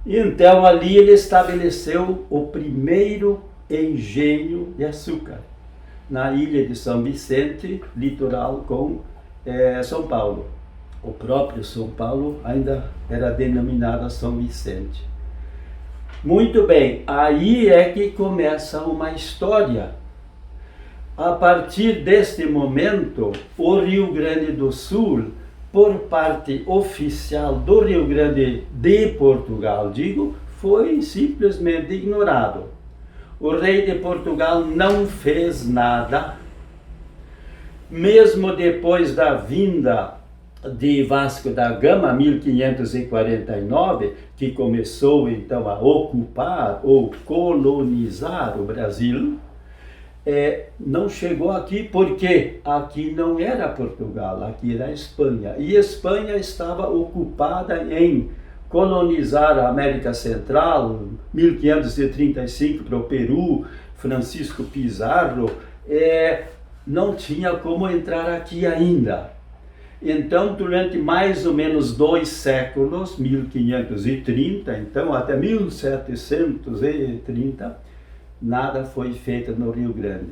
Então ali ele estabeleceu o primeiro engenho de açúcar, na ilha de São Vicente, litoral com São Paulo. O próprio São Paulo ainda era denominado São Vicente. Muito bem, aí é que começa uma história. A partir deste momento, o Rio Grande do Sul, por parte oficial do Rio Grande de Portugal, foi simplesmente ignorado. O rei de Portugal não fez nada, mesmo depois da vinda de Vasco da Gama, 1549, que começou então a ocupar ou colonizar o Brasil, não chegou aqui porque aqui não era Portugal, aqui era Espanha. E Espanha estava ocupada em colonizar a América Central, 1535 para o Peru, Francisco Pizarro, não tinha como entrar aqui ainda. Então, durante mais ou menos 2 séculos, 1530, então até 1730, nada foi feito no Rio Grande.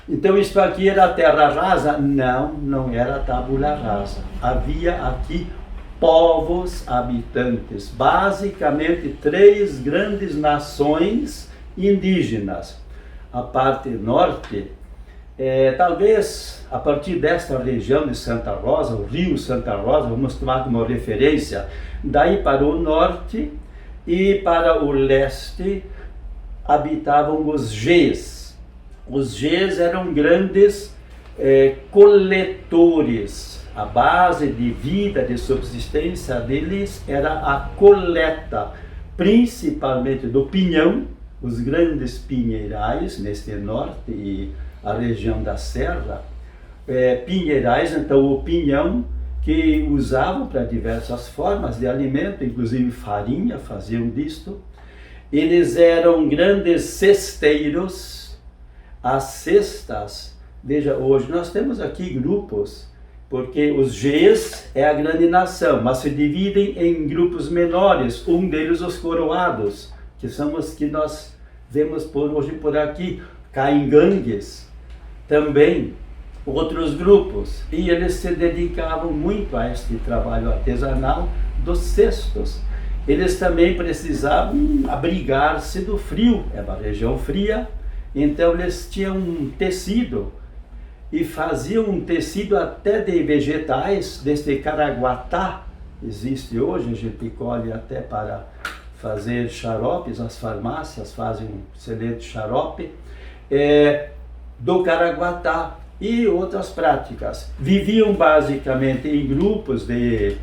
Então, isso aqui era terra rasa? Não, não era tábula rasa. Havia aqui povos habitantes, basicamente 3 grandes nações indígenas. A parte norte, talvez a partir desta região de Santa Rosa, o rio Santa Rosa, vamos tomar como referência, daí para o norte e para o leste habitavam os Gês. Os Gês eram grandes coletores. A base de vida, de subsistência deles era a coleta, principalmente do pinhão, os grandes pinheirais neste norte e a região da serra, pinheirais, então o pinhão que usavam para diversas formas de alimento, inclusive farinha, faziam disto. Eles eram grandes cesteiros. As cestas, veja, hoje nós temos aqui grupos, porque os Gês é a grande nação, mas se dividem em grupos menores, um deles os coroados, que são os que nós vemos hoje por aqui, caingangues, também outros grupos, e eles se dedicavam muito a este trabalho artesanal dos cestos. Eles também precisavam abrigar-se do frio, é uma região fria, então eles tinham um tecido, e faziam um tecido até de vegetais, deste caraguatá, existe hoje, a gente colhe até para fazer xaropes, as farmácias fazem um excelente xarope, do caraguatá e outras práticas. Viviam basicamente em grupos de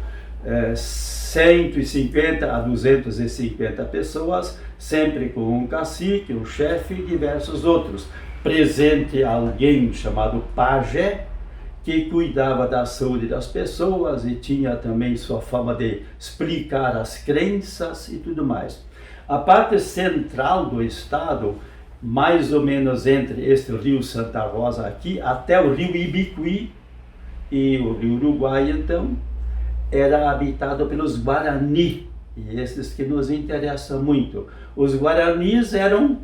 150 a 250 pessoas, sempre com um cacique, um chefe e diversos outros. Presente alguém chamado pajé, que cuidava da saúde das pessoas e tinha também sua forma de explicar as crenças e tudo mais. A parte central do estado, mais ou menos entre este rio Santa Rosa aqui, até o rio Ibicuí e o rio Uruguai, então, era habitado pelos Guarani, e esses que nos interessam muito. Os Guaranis eram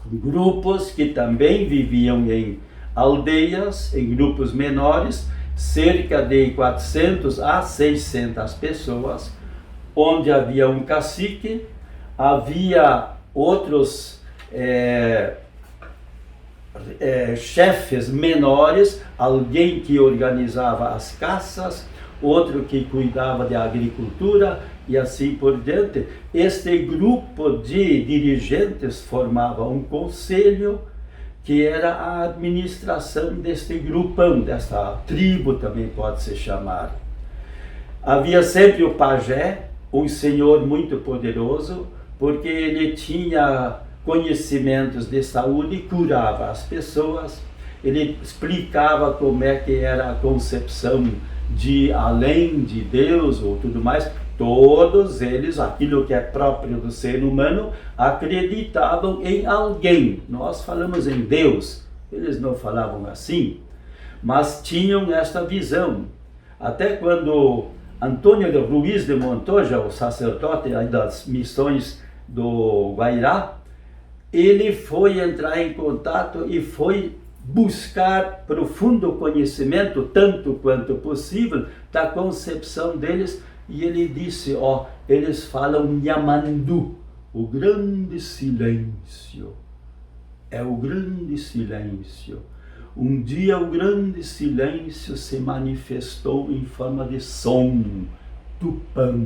grupos que também viviam em aldeias, em grupos menores, cerca de 400 a 600 pessoas, onde havia um cacique, havia outros chefes menores, alguém que organizava as caças, outro que cuidava da agricultura e assim por diante. Este grupo de dirigentes formava um conselho que era a administração deste grupão, desta tribo também pode-se chamar. Havia sempre o pajé, um senhor muito poderoso, porque ele tinha conhecimentos de saúde e curava as pessoas. Ele explicava como é que era a concepção de além de Deus ou tudo mais. Todos eles, aquilo que é próprio do ser humano, acreditavam em alguém. Nós falamos em Deus, eles não falavam assim, mas tinham esta visão. Até quando Antônio de Ruiz de Montoya, o sacerdote das missões do Guairá, ele foi entrar em contato e foi buscar profundo conhecimento, tanto quanto possível, da concepção deles, e ele disse, eles falam Nhamandu, o grande silêncio. É o grande silêncio. Um dia o grande silêncio se manifestou em forma de som, Tupã,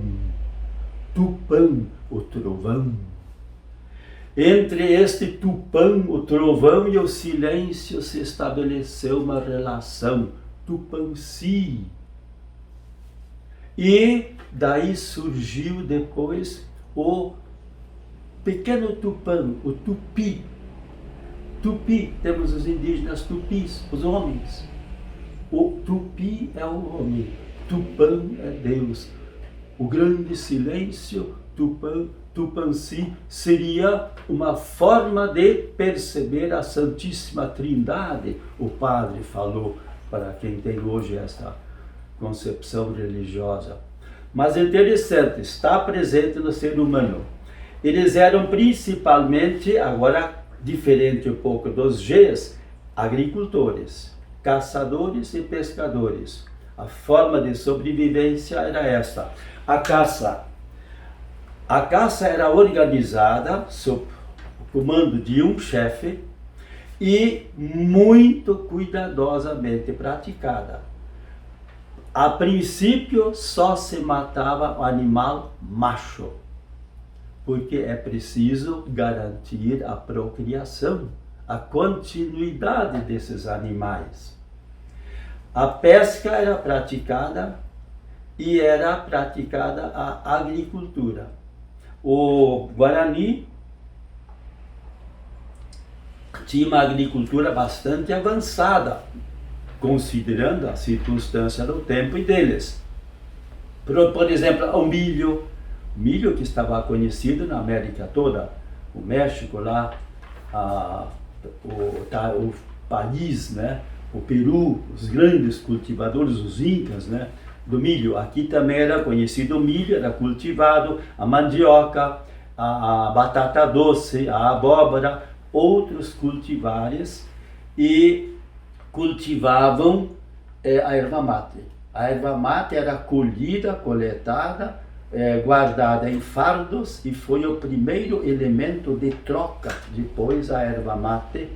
Tupã, o trovão. Entre este Tupã, o trovão, e o silêncio se estabeleceu uma relação, Tupã-si. E daí surgiu depois o pequeno Tupã, o Tupi. Tupi, temos os indígenas tupis, os homens. O Tupi é o homem, Tupã é Deus. O grande silêncio, Tupã, Tupã-si, seria uma forma de perceber a Santíssima Trindade, o padre falou, para quem tem hoje essa concepção religiosa. Mas interessante, está presente no ser humano. Eles eram principalmente, agora diferente um pouco dos Gs, agricultores, caçadores e pescadores. A forma de sobrevivência era essa. A caça era organizada sob o comando de um chefe e muito cuidadosamente praticada. A princípio só se matava o animal macho, porque é preciso garantir a procriação, a continuidade desses animais. A pesca era praticada e era praticada a agricultura. O Guarani tinha uma agricultura bastante avançada, considerando a circunstância do tempo e deles. Por exemplo, o milho que estava conhecido na América toda, o México lá, o país, né? O Peru, os grandes cultivadores, os incas, né? Do milho. Aqui também era conhecido o milho, era cultivado, a mandioca, a batata doce, a abóbora, outros cultivares, e cultivavam a erva mate. A erva mate era colhida, coletada, guardada em fardos, e foi o primeiro elemento de troca, depois a erva mate,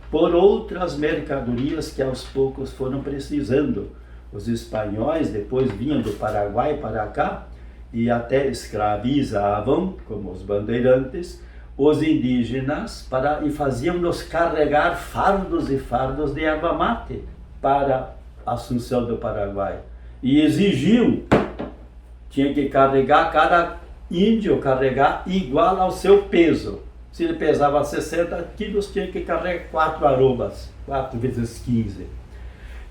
por outras mercadorias que aos poucos foram precisando. Os espanhóis depois vinham do Paraguai para cá e até escravizavam, como os bandeirantes, os indígenas e faziam-nos carregar fardos e fardos de erva mate para Assunção do Paraguai. E exigiam, tinha que carregar, cada índio carregar igual ao seu peso. Se ele pesava 60 quilos, tinha que carregar 4 arrobas, 4 vezes 15.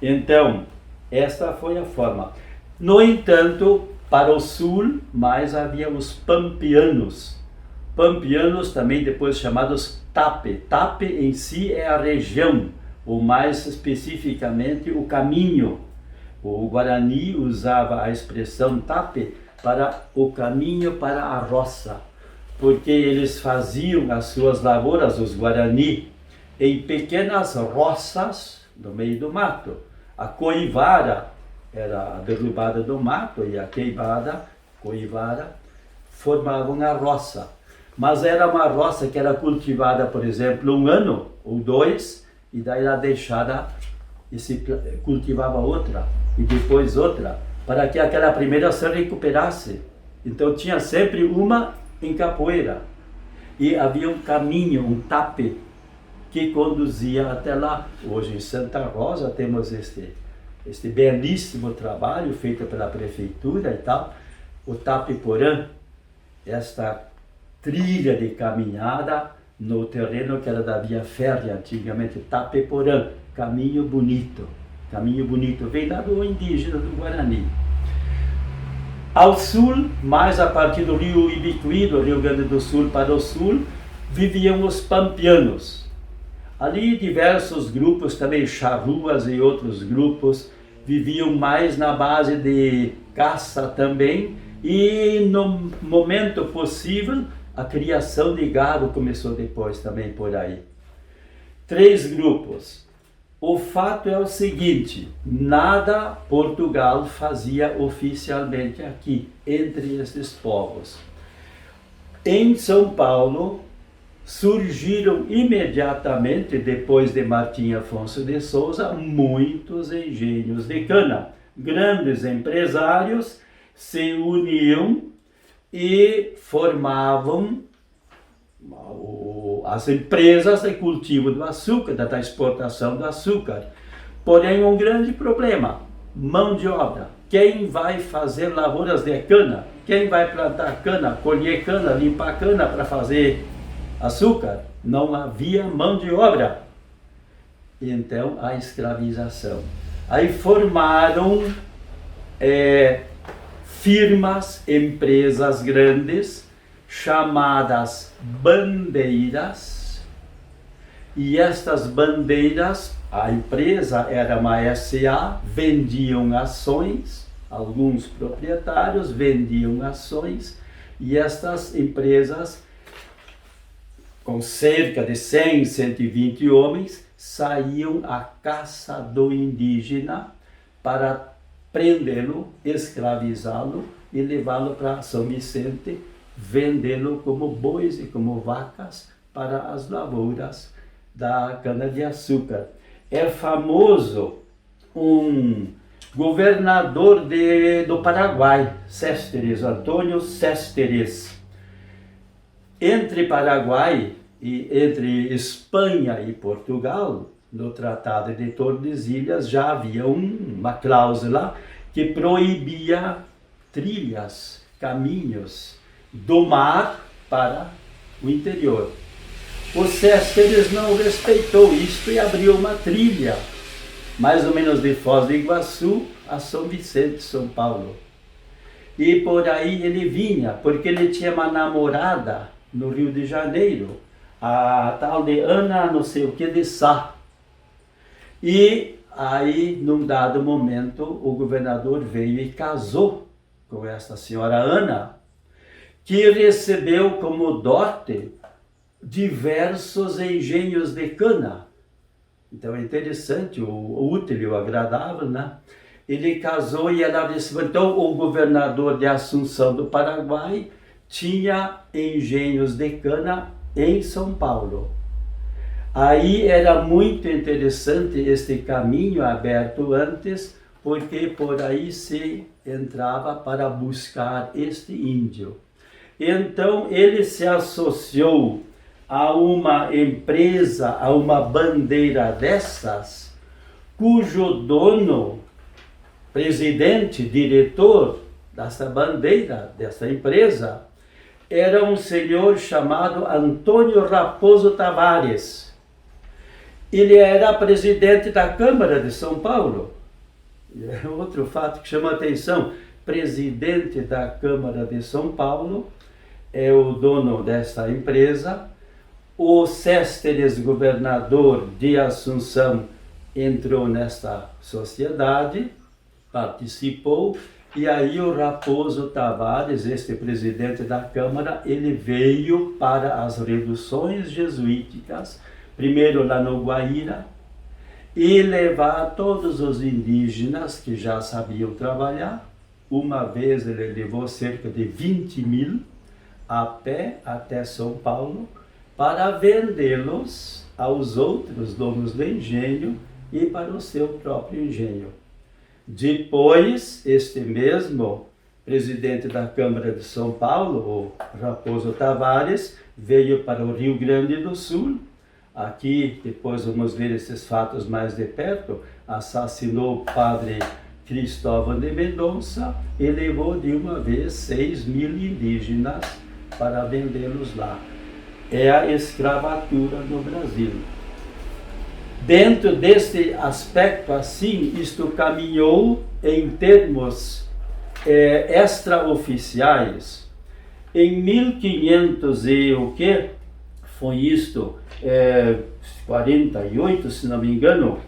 Então, esta foi a forma. No entanto, para o sul, mais havia os pampianos. Pampianos, também depois chamados Tape. Tape em si é a região, ou mais especificamente o caminho. O Guarani usava a expressão Tape para o caminho para a roça, porque eles faziam as suas lavouras, os Guarani, em pequenas roças no meio do mato. A coivara era a derrubada do mato e a queimada, coivara, formavam a roça. Mas era uma roça que era cultivada, por exemplo, 1 ano ou 2, e daí era deixada e se cultivava outra, e depois outra, para que aquela primeira se recuperasse. Então tinha sempre uma em capoeira, e havia um caminho, um tape, que conduzia até lá. Hoje em Santa Rosa temos este belíssimo trabalho feito pela prefeitura e tal, o Tapiporã, esta trilha de caminhada no terreno que era da via férrea antigamente, Tapiporã, caminho bonito, vem lá do indígena do Guarani. Ao sul, mais a partir do rio Ibicuí, do Rio Grande do Sul para o sul, viviam os pampianos. Ali diversos grupos, também charruas e outros grupos, viviam mais na base de caça também, e no momento possível a criação de gado começou depois também por aí. 3 grupos. O fato é o seguinte, nada Portugal fazia oficialmente aqui, entre esses povos. Em São Paulo, surgiram imediatamente, depois de Martim Afonso de Souza, muitos engenhos de cana. Grandes empresários se uniam e formavam as empresas de cultivo do açúcar, da exportação do açúcar. Porém, um grande problema, mão de obra. Quem vai fazer lavouras de cana? Quem vai plantar cana, colher cana, limpar cana para fazer açúcar? Não havia mão de obra. Então, a escravização. Aí formaram firmas, empresas grandes, chamadas bandeiras, e estas bandeiras, a empresa era uma SA, vendiam ações, alguns proprietários vendiam ações, e estas empresas, com cerca de 100, 120 homens, saíam à caça do indígena para prendê-lo, escravizá-lo e levá-lo para São Vicente, vendê-lo como bois e como vacas para as lavouras da cana-de-açúcar. É famoso um governador do Paraguai, Césteres, Antônio Césteres. Entre Paraguai e entre Espanha e Portugal, no Tratado de Tordesilhas, já havia uma cláusula que proibia trilhas, caminhos do mar para o interior. O Césteres não respeitou isto e abriu uma trilha, mais ou menos de Foz do Iguaçu a São Vicente, São Paulo. E por aí ele vinha, porque ele tinha uma namorada no Rio de Janeiro, a tal de Ana não sei o que de Sá. E aí, num dado momento, o governador veio e casou com esta senhora Ana, que recebeu como dote diversos engenhos de cana. Então é interessante, o útil e o agradável, né? Ele casou e ela recebeu. Então o governador de Assunção do Paraguai tinha engenhos de cana em São Paulo. Aí era muito interessante este caminho aberto antes, porque por aí se entrava para buscar este índio. Então ele se associou a uma empresa, a uma bandeira dessas, cujo dono, presidente, diretor dessa bandeira, dessa empresa, era um senhor chamado Antônio Raposo Tavares. Ele era presidente da Câmara de São Paulo. É outro fato que chama a atenção. Presidente da Câmara de São Paulo é o dono desta empresa. O Césteres, governador de Assunção, entrou nesta sociedade, participou, e aí o Raposo Tavares, este presidente da Câmara, ele veio para as reduções jesuíticas, primeiro lá no Guaíra, e levar todos os indígenas que já sabiam trabalhar. Uma vez ele levou cerca de 20.000 a pé até São Paulo, para vendê-los aos outros donos do engenho e para o seu próprio engenho. Depois, este mesmo presidente da Câmara de São Paulo, o Raposo Tavares, veio para o Rio Grande do Sul. Aqui, depois vamos ver esses fatos mais de perto, assassinou o padre Cristóvão de Mendonça e levou de uma vez 6.000 indígenas para vendê-los lá. É a escravatura no Brasil. Dentro deste aspecto assim, isto caminhou em termos extraoficiais. Em 1500 e o que? Foi isto, 48, se não me engano,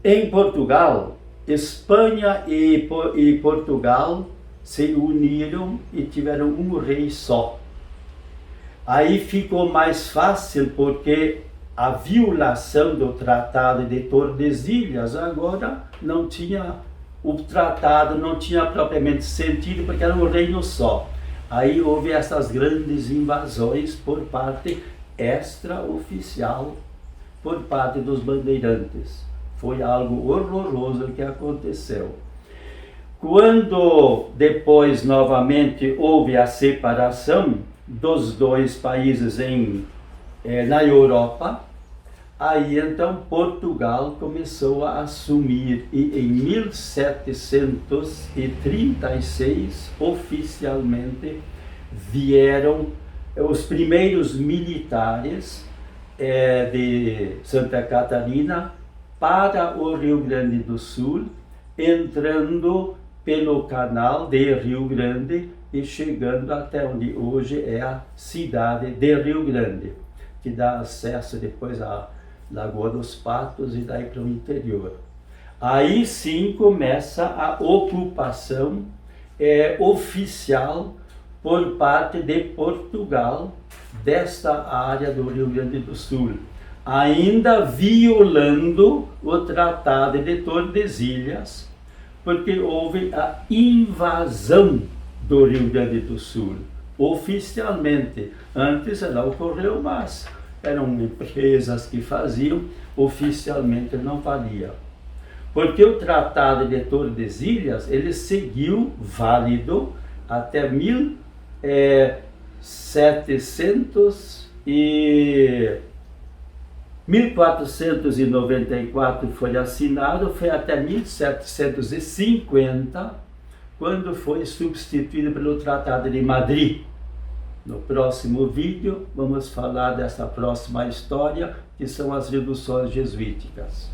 Em Portugal, Espanha e Portugal se uniram e tiveram um rei só. Aí ficou mais fácil porque a violação do Tratado de Tordesilhas agora não tinha, o tratado não tinha propriamente sentido porque era um reino só. Aí houve essas grandes invasões por parte extraoficial, por parte dos bandeirantes. Foi algo horroroso que aconteceu. Quando depois novamente houve a separação dos dois países na Europa, aí então Portugal começou a assumir e em 1736 oficialmente vieram os primeiros militares de Santa Catarina para o Rio Grande do Sul, entrando pelo canal de Rio Grande e chegando até onde hoje é a cidade de Rio Grande, que dá acesso depois à Lagoa dos Patos e daí para o interior. Aí sim começa a ocupação oficial por parte de Portugal desta área do Rio Grande do Sul, ainda violando o Tratado de Tordesilhas, porque houve a invasão do Rio Grande do Sul, oficialmente. Antes ela ocorreu, mas eram empresas que faziam, oficialmente não valia. Porque o Tratado de Tordesilhas, ele seguiu válido até 1494 foi assinado, foi até 1750, quando foi substituído pelo Tratado de Madrid. No próximo vídeo, vamos falar dessa próxima história, que são as reduções jesuíticas.